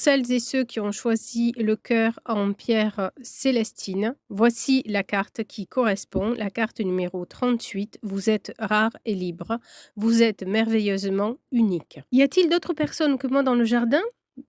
celles et ceux qui ont choisi le cœur en pierre célestine, voici la carte qui correspond, la carte numéro 38. Vous êtes rare et libre. Vous êtes merveilleusement unique. Y a-t-il d'autres personnes que moi dans le jardin?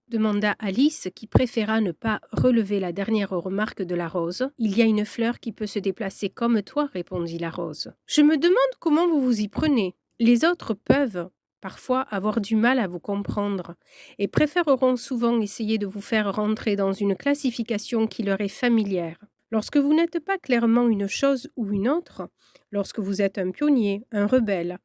Demanda Alice, qui préféra ne pas relever la dernière remarque de la rose. Il y a une fleur qui peut se déplacer comme toi, répondit la rose. Je me demande comment vous vous y prenez. Les autres peuvent parfois avoir du mal à vous comprendre et préféreront souvent essayer de vous faire rentrer dans une classification qui leur est familière. Lorsque vous n'êtes pas clairement une chose ou une autre, lorsque vous êtes un pionnier, un rebelle,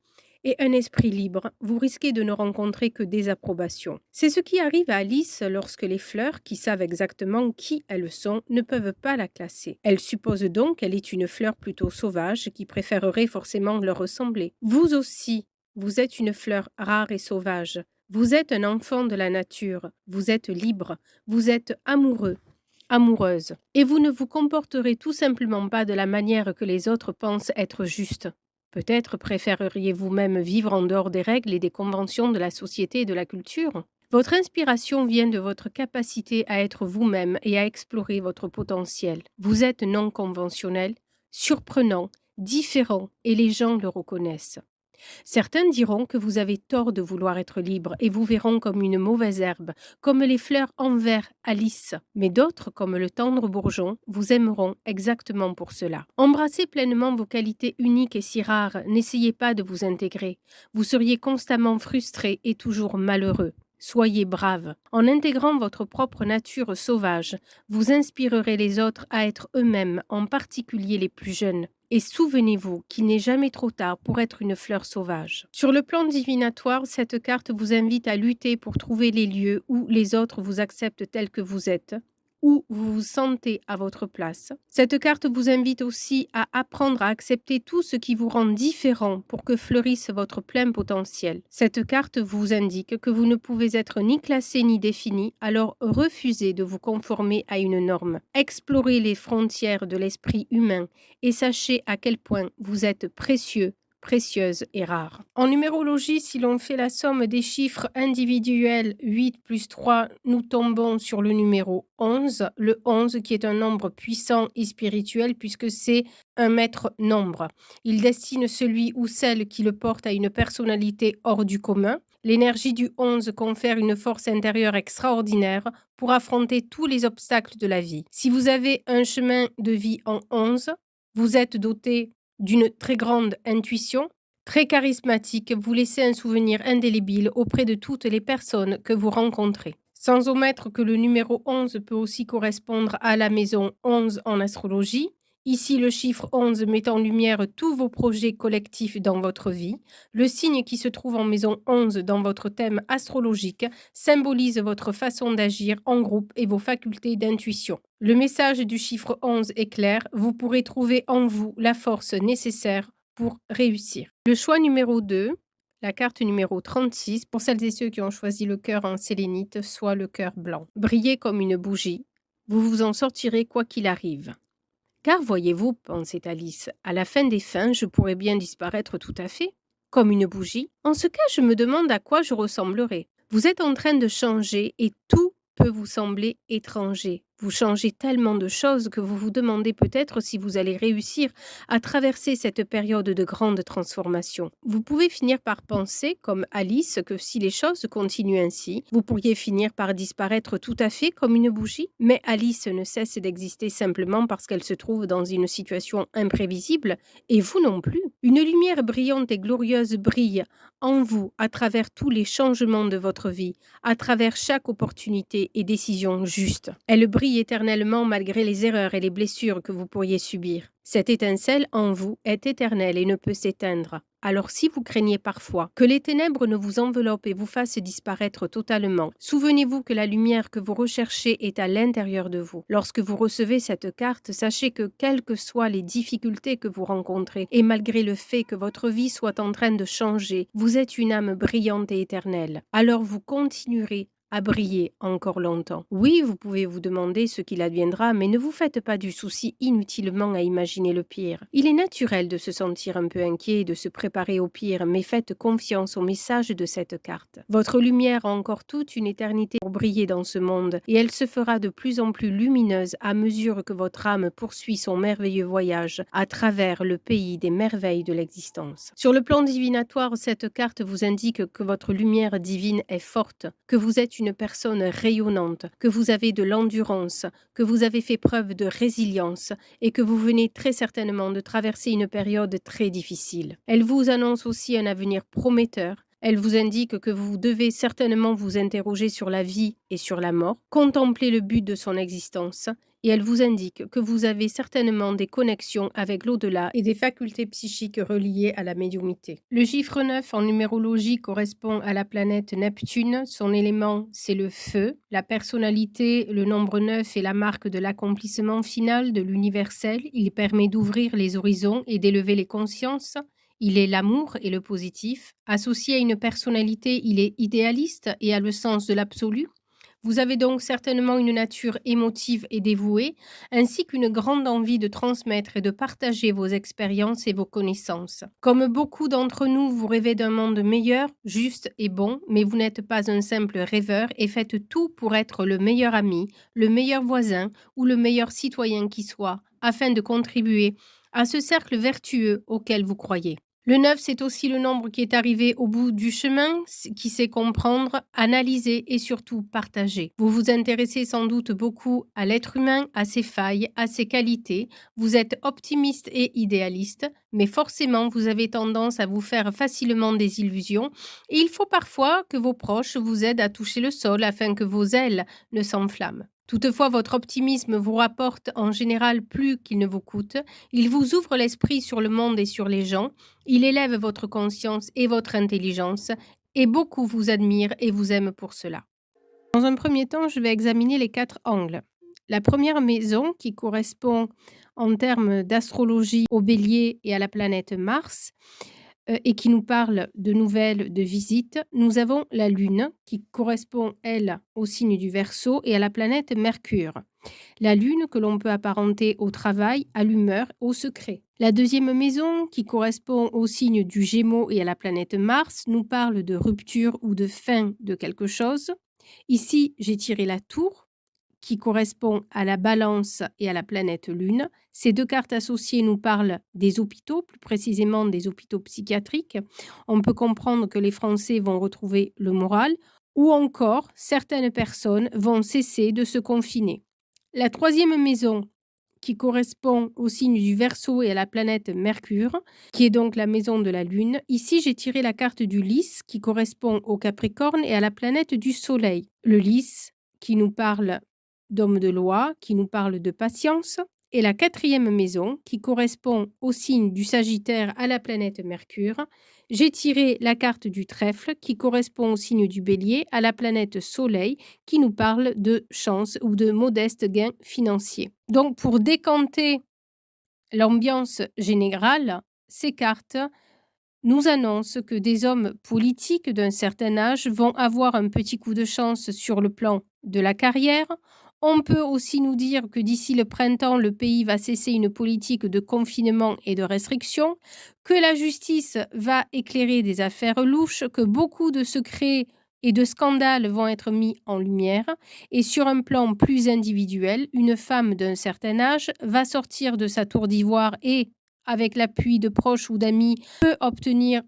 et un esprit libre, vous risquez de ne rencontrer que désapprobation. C'est ce qui arrive à Alice lorsque les fleurs, qui savent exactement qui elles sont, ne peuvent pas la classer. Elle suppose donc qu'elle est une fleur plutôt sauvage qui préférerait forcément leur ressembler. Vous aussi, vous êtes une fleur rare et sauvage. Vous êtes un enfant de la nature. Vous êtes libre. Vous êtes amoureux. Amoureuse. Et vous ne vous comporterez tout simplement pas de la manière que les autres pensent être juste. Peut-être préféreriez-vous même vivre en dehors des règles et des conventions de la société et de la culture? Votre inspiration vient de votre capacité à être vous-même et à explorer votre potentiel. Vous êtes non conventionnel, surprenant, différent et les gens le reconnaissent. Certains diront que vous avez tort de vouloir être libre et vous verront comme une mauvaise herbe, comme les fleurs envers Alice. Mais d'autres, comme le tendre bourgeon, vous aimeront exactement pour cela. Embrassez pleinement vos qualités uniques et si rares, n'essayez pas de vous intégrer. Vous seriez constamment frustré et toujours malheureux. Soyez brave. En intégrant votre propre nature sauvage, vous inspirerez les autres à être eux-mêmes, en particulier les plus jeunes. Et souvenez-vous qu'il n'est jamais trop tard pour être une fleur sauvage. Sur le plan divinatoire, cette carte vous invite à lutter pour trouver les lieux où les autres vous acceptent tels que vous êtes, où vous vous sentez à votre place. Cette carte vous invite aussi à apprendre à accepter tout ce qui vous rend différent pour que fleurisse votre plein potentiel. Cette carte vous indique que vous ne pouvez être ni classé ni défini, alors refusez de vous conformer à une norme. Explorez les frontières de l'esprit humain et sachez à quel point vous êtes précieux, précieuse et rare. En numérologie, si l'on fait la somme des chiffres individuels 8 plus 3, nous tombons sur le numéro 11. Le 11 qui est un nombre puissant et spirituel puisque c'est un maître nombre. Il destine celui ou celle qui le porte à une personnalité hors du commun. L'énergie du 11 confère une force intérieure extraordinaire pour affronter tous les obstacles de la vie. Si vous avez un chemin de vie en 11, vous êtes doté d'une très grande intuition, très charismatique, vous laissez un souvenir indélébile auprès de toutes les personnes que vous rencontrez. Sans omettre que le numéro 11 peut aussi correspondre à la maison 11 en astrologie. Ici, le chiffre 11 met en lumière tous vos projets collectifs dans votre vie. Le signe qui se trouve en maison 11 dans votre thème astrologique symbolise votre façon d'agir en groupe et vos facultés d'intuition. Le message du chiffre 11 est clair, vous pourrez trouver en vous la force nécessaire pour réussir. Le choix numéro 2, la carte numéro 36, pour celles et ceux qui ont choisi le cœur en sélénite, soit le cœur blanc. Brillez comme une bougie, vous vous en sortirez quoi qu'il arrive. Car voyez-vous, pensait Alice, à la fin des fins, je pourrais bien disparaître tout à fait, comme une bougie. En ce cas, je me demande à quoi je ressemblerai. Vous êtes en train de changer et tout peut vous sembler étranger. Vous changez tellement de choses que vous vous demandez peut-être si vous allez réussir à traverser cette période de grande transformation. Vous pouvez finir par penser, comme Alice, que si les choses continuent ainsi, vous pourriez finir par disparaître tout à fait comme une bougie. Mais Alice ne cesse d'exister simplement parce qu'elle se trouve dans une situation imprévisible, et vous non plus. Une lumière brillante et glorieuse brille en vous à travers tous les changements de votre vie, à travers chaque opportunité et décision juste. Elle brille éternellement malgré les erreurs et les blessures que vous pourriez subir. Cette étincelle en vous est éternelle et ne peut s'éteindre. Alors si vous craignez parfois que les ténèbres ne vous enveloppent et vous fassent disparaître totalement, souvenez-vous que la lumière que vous recherchez est à l'intérieur de vous. Lorsque vous recevez cette carte, sachez que quelles que soient les difficultés que vous rencontrez, et malgré le fait que votre vie soit en train de changer, vous êtes une âme brillante et éternelle. Alors vous continuerez à briller encore longtemps. Oui, vous pouvez vous demander ce qu'il adviendra, mais ne vous faites pas du souci inutilement à imaginer le pire. Il est naturel de se sentir un peu inquiet et de se préparer au pire, mais faites confiance au message de cette carte. Votre lumière a encore toute une éternité pour briller dans ce monde, et elle se fera de plus en plus lumineuse à mesure que votre âme poursuit son merveilleux voyage à travers le pays des merveilles de l'existence. Sur le plan divinatoire, cette carte vous indique que votre lumière divine est forte, que vous êtes une personne rayonnante, que vous avez de l'endurance, que vous avez fait preuve de résilience et que vous venez très certainement de traverser une période très difficile. Elle vous annonce aussi un avenir prometteur. Elle vous indique que vous devez certainement vous interroger sur la vie et sur la mort, contempler le but de son existence, et elle vous indique que vous avez certainement des connexions avec l'au-delà et des facultés psychiques reliées à la médiumnité. Le chiffre 9 en numérologie correspond à la planète Neptune. Son élément, c'est le feu. La personnalité, le nombre 9 est la marque de l'accomplissement final de l'universel. Il permet d'ouvrir les horizons et d'élever les consciences. Il est l'amour et le positif. Associé à une personnalité, il est idéaliste et a le sens de l'absolu. Vous avez donc certainement une nature émotive et dévouée, ainsi qu'une grande envie de transmettre et de partager vos expériences et vos connaissances. Comme beaucoup d'entre nous, vous rêvez d'un monde meilleur, juste et bon, mais vous n'êtes pas un simple rêveur et faites tout pour être le meilleur ami, le meilleur voisin ou le meilleur citoyen qui soit, afin de contribuer à ce cercle vertueux auquel vous croyez. Le 9, c'est aussi le nombre qui est arrivé au bout du chemin, qui sait comprendre, analyser et surtout partager. Vous vous intéressez sans doute beaucoup à l'être humain, à ses failles, à ses qualités. Vous êtes optimiste et idéaliste, mais forcément vous avez tendance à vous faire facilement des illusions et il faut parfois que vos proches vous aident à toucher le sol afin que vos ailes ne s'enflamment. Toutefois, votre optimisme vous rapporte en général plus qu'il ne vous coûte. Il vous ouvre l'esprit sur le monde et sur les gens. Il élève votre conscience et votre intelligence. Et beaucoup vous admirent et vous aiment pour cela. Dans un premier temps, je vais examiner les 4 angles. La première maison, qui correspond en termes d'astrologie au bélier et à la planète Mars, et qui nous parle de nouvelles, de visites, nous avons la Lune qui correspond, elle, au signe du Verseau et à la planète Mercure. La Lune que l'on peut apparenter au travail, à l'humeur, au secret. La deuxième maison, qui correspond au signe du Gémeaux et à la planète Mars, nous parle de rupture ou de fin de quelque chose. Ici, j'ai tiré la tour qui correspond à la Balance et à la planète Lune. Ces 2 cartes associées nous parlent des hôpitaux, plus précisément des hôpitaux psychiatriques. On peut comprendre que les Français vont retrouver le moral ou encore certaines personnes vont cesser de se confiner. La troisième maison qui correspond au signe du Verseau et à la planète Mercure, qui est donc la maison de la Lune. Ici, j'ai tiré la carte du Lys qui correspond au Capricorne et à la planète du Soleil. Le Lys qui nous parle d'homme de loi, qui nous parle de patience, et la quatrième maison, qui correspond au signe du Sagittaire à la planète Mercure. J'ai tiré la carte du trèfle, qui correspond au signe du Bélier, à la planète Soleil, qui nous parle de chance ou de modestes gains financiers. Donc, pour décanter l'ambiance générale, ces cartes nous annoncent que des hommes politiques d'un certain âge vont avoir un petit coup de chance sur le plan de la carrière. On peut aussi nous dire que d'ici le printemps, le pays va cesser une politique de confinement et de restriction, que la justice va éclairer des affaires louches, que beaucoup de secrets et de scandales vont être mis en lumière. Et sur un plan plus individuel, une femme d'un certain âge va sortir de sa tour d'ivoire et, avec l'appui de proches ou d'amis, peut obtenir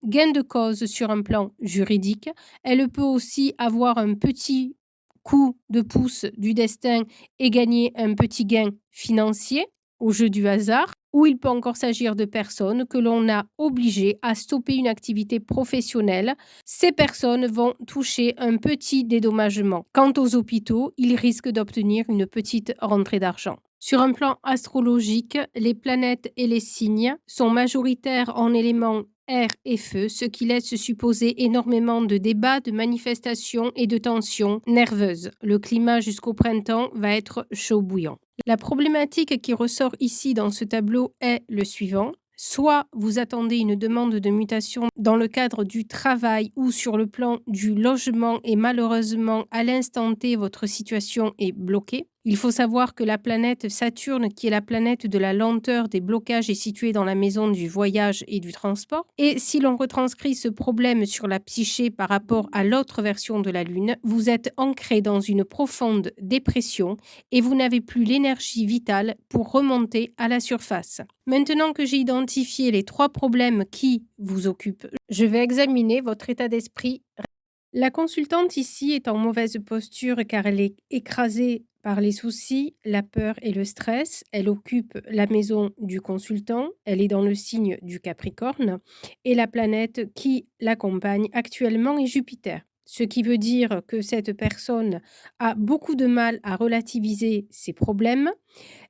gain de cause sur un plan juridique. Elle peut aussi avoir un petit coup de pouce du destin et gagner un petit gain financier au jeu du hasard, ou il peut encore s'agir de personnes que l'on a obligées à stopper une activité professionnelle. Ces personnes vont toucher un petit dédommagement. Quant aux hôpitaux, ils risquent d'obtenir une petite rentrée d'argent. Sur un plan astrologique, les planètes et les signes sont majoritaires en éléments air et feu, ce qui laisse supposer énormément de débats, de manifestations et de tensions nerveuses. Le climat jusqu'au printemps va être chaud bouillant. La problématique qui ressort ici dans ce tableau est le suivant. Soit vous attendez une demande de mutation dans le cadre du travail ou sur le plan du logement et malheureusement, à l'instant T, votre situation est bloquée. Il faut savoir que la planète Saturne, qui est la planète de la lenteur, des blocages, est située dans la maison du voyage et du transport. Et si l'on retranscrit ce problème sur la psyché par rapport à l'autre version de la Lune, vous êtes ancré dans une profonde dépression et vous n'avez plus l'énergie vitale pour remonter à la surface. Maintenant que j'ai identifié les 3 problèmes qui vous occupent, je vais examiner votre état d'esprit. La consultante ici est en mauvaise posture car elle est écrasée par les soucis, la peur et le stress. Elle occupe la maison du consultant, elle est dans le signe du Capricorne et la planète qui l'accompagne actuellement est Jupiter. Ce qui veut dire que cette personne a beaucoup de mal à relativiser ses problèmes.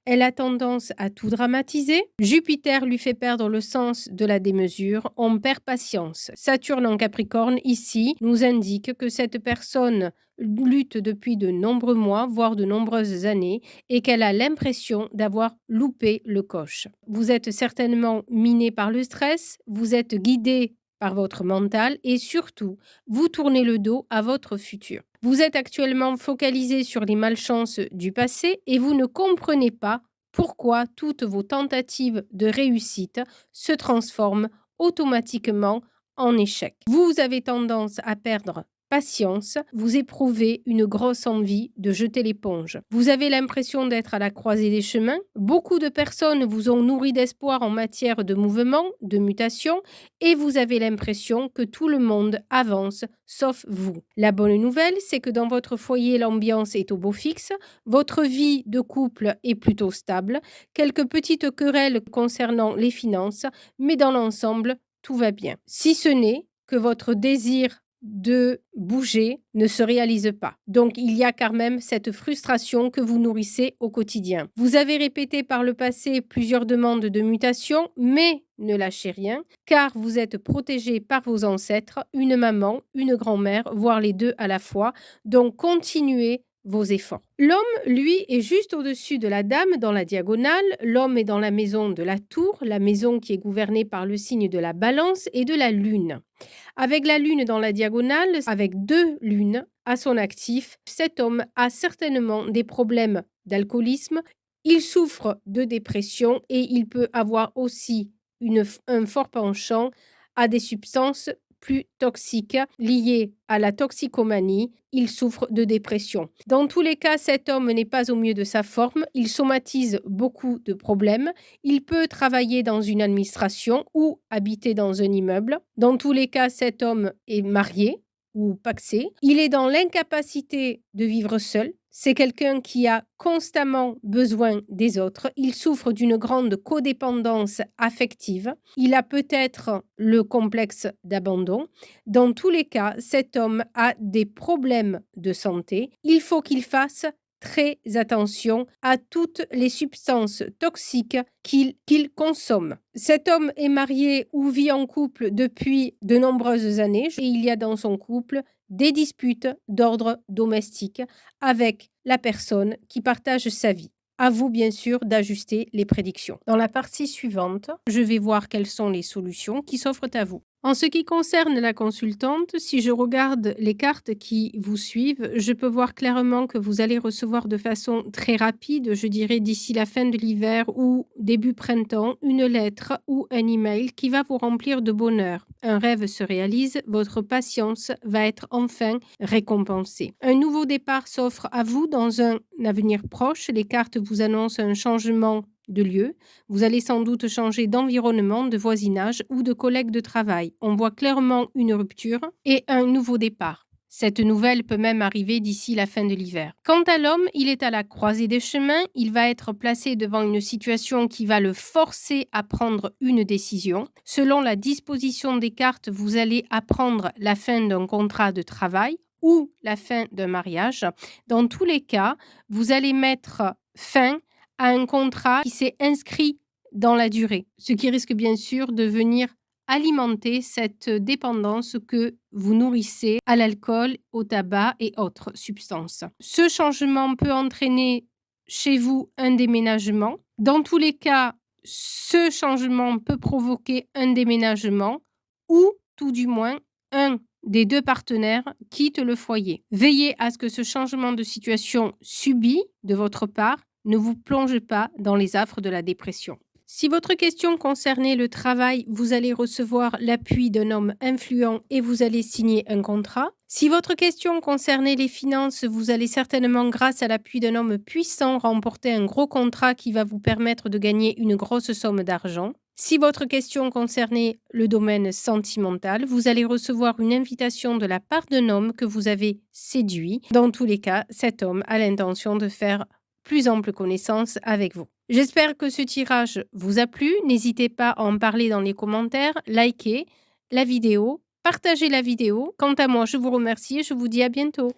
Elle a tendance à tout dramatiser. Jupiter lui fait perdre le sens de la démesure. On perd patience. Saturne en Capricorne, ici, nous indique que cette personne lutte depuis de nombreux mois, voire de nombreuses années, et qu'elle a l'impression d'avoir loupé le coche. Vous êtes certainement miné par le stress, vous êtes guidé par votre mental et surtout, vous tournez le dos à votre futur. Vous êtes actuellement focalisé sur les malchances du passé et vous ne comprenez pas pourquoi toutes vos tentatives de réussite se transforment automatiquement en échec. Vous avez tendance à perdre patience, vous éprouvez une grosse envie de jeter l'éponge. Vous avez l'impression d'être à la croisée des chemins. Beaucoup de personnes vous ont nourri d'espoir en matière de mouvement, de mutation, et vous avez l'impression que tout le monde avance sauf vous. La bonne nouvelle, c'est que dans votre foyer, l'ambiance est au beau fixe, votre vie de couple est plutôt stable, quelques petites querelles concernant les finances, mais dans l'ensemble, tout va bien. Si ce n'est que votre désir de bouger ne se réalise pas. Donc, il y a quand même cette frustration que vous nourrissez au quotidien. Vous avez répété par le passé plusieurs demandes de mutation, mais ne lâchez rien, car vous êtes protégé par vos ancêtres, une maman, une grand-mère, voire les deux à la fois. Donc, continuez vos efforts. L'homme, lui, est juste au-dessus de la dame dans la diagonale. L'homme est dans la maison de la tour, la maison qui est gouvernée par le signe de la balance et de la lune. Avec la lune dans la diagonale, avec 2 lunes à son actif, cet homme a certainement des problèmes d'alcoolisme, il souffre de dépression et il peut avoir aussi un fort penchant à des substances plus toxiques liées à la toxicomanie. Il souffre de dépression. Dans tous les cas, cet homme n'est pas au mieux de sa forme. Il somatise beaucoup de problèmes. Il peut travailler dans une administration ou habiter dans un immeuble. Dans tous les cas, cet homme est marié ou pacsé. Il est dans l'incapacité de vivre seul. C'est quelqu'un qui a constamment besoin des autres. Il souffre d'une grande codépendance affective. Il a peut-être le complexe d'abandon. Dans tous les cas, cet homme a des problèmes de santé. Il faut qu'il fasse très attention à toutes les substances toxiques qu'il consomme. Cet homme est marié ou vit en couple depuis de nombreuses années et il y a dans son couple des disputes d'ordre domestique avec la personne qui partage sa vie. À vous, bien sûr, d'ajuster les prédictions. Dans la partie suivante, je vais voir quelles sont les solutions qui s'offrent à vous. En ce qui concerne la consultante, si je regarde les cartes qui vous suivent, je peux voir clairement que vous allez recevoir de façon très rapide, je dirais d'ici la fin de l'hiver ou début printemps, une lettre ou un email qui va vous remplir de bonheur. Un rêve se réalise, votre patience va être enfin récompensée. Un nouveau départ s'offre à vous dans un avenir proche. Les cartes vous annoncent un changement de lieu. Vous allez sans doute changer d'environnement, de voisinage ou de collègue de travail. On voit clairement une rupture et un nouveau départ. Cette nouvelle peut même arriver d'ici la fin de l'hiver. Quant à l'homme, il est à la croisée des chemins. Il va être placé devant une situation qui va le forcer à prendre une décision. Selon la disposition des cartes, vous allez apprendre la fin d'un contrat de travail ou la fin d'un mariage. Dans tous les cas, vous allez mettre fin à un contrat qui s'est inscrit dans la durée, ce qui risque bien sûr de venir alimenter cette dépendance que vous nourrissez à l'alcool, au tabac et autres substances. Ce changement peut entraîner chez vous un déménagement. Dans tous les cas, ce changement peut provoquer un déménagement ou tout du moins un des 2 partenaires quitte le foyer. Veillez à ce que ce changement de situation subi de votre part ne vous plonge pas dans les affres de la dépression. Si votre question concernait le travail, vous allez recevoir l'appui d'un homme influent et vous allez signer un contrat. Si votre question concernait les finances, vous allez certainement, grâce à l'appui d'un homme puissant, remporter un gros contrat qui va vous permettre de gagner une grosse somme d'argent. Si votre question concernait le domaine sentimental, vous allez recevoir une invitation de la part d'un homme que vous avez séduit. Dans tous les cas, cet homme a l'intention de faire plus ample connaissance avec vous. J'espère que ce tirage vous a plu. N'hésitez pas à en parler dans les commentaires, likez la vidéo, partagez la vidéo. Quant à moi, je vous remercie et je vous dis à bientôt.